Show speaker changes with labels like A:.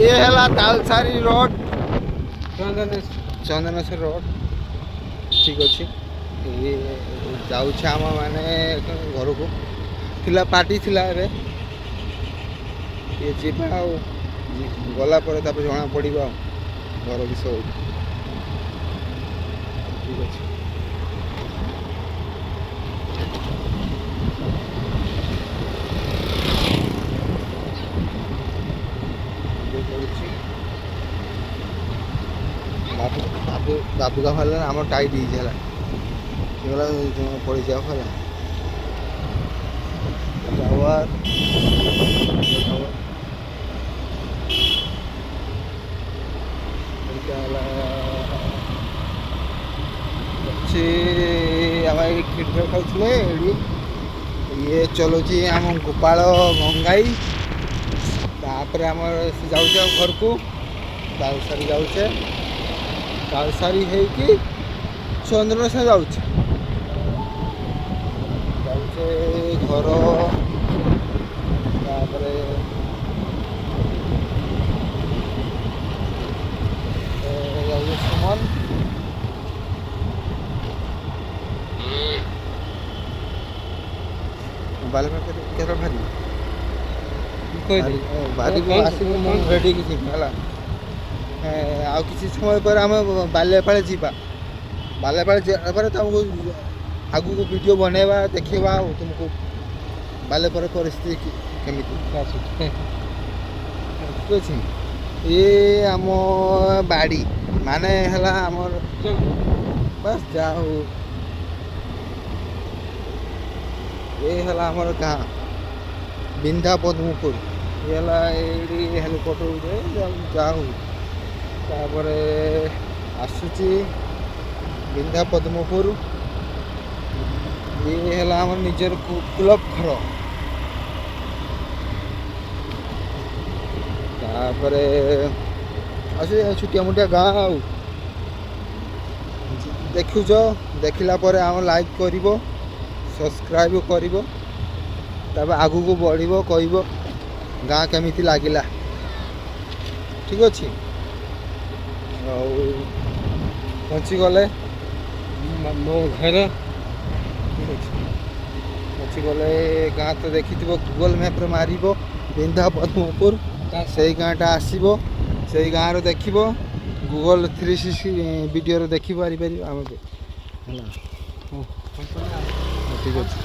A: ये है Talsari road Chandaneshwar road ठीक अच्छे ये जाऊँ आम मैंने घर को थिला पार्टी थिला रे ये जीवा गला जना पड़ा घर विषय ठीक अच्छे बाबू बाबू बाबू का फल आम टाइट है पड़ जाओ फल क्रिकेट खाऊे ये चलुची आम गोपाल गंगाई तापर आम जाऊे घर को तालसारी जाऊे तालसारी है कि चंद्रनेश्वर जाऊे घर तापर सुमन बालमेर के भारी भारी को आस रेडी किसी आउ किसी समय पर आम बाल्यापाड़ जावा बाल्यापाड़ जापर तुमको आगू को वीडियो बनवा देखा तुमको बाल्यापाड़ परिस्थिति केमी ठीक अच्छे ये आम बाड़ी माने है आमर बस जा हो ये है आमर गाँ बिंधा पद्मपुर ये हेलीकप्टर जाऊ तापर आसूची बिंधा पद्मपुर ये है आम निजर क्लब घर तापर छुटिया मुटिया गाँ आ देखुच देखला पर आम लाइक करिवो सब्सक्राइब करिवो तब आगू को बढ़िबो कहिबो गाँ केमिति लागिला ठीक अच्छे पहुँची गले मो घर पहुँची गले गाँ तो देखी गूगल मैप रे मारिबो बिंधा पद्मपुर से गाँटा आसो से गाँव देखो गूगल 360 वीडियो देखी पारि आम ठीक अच्छे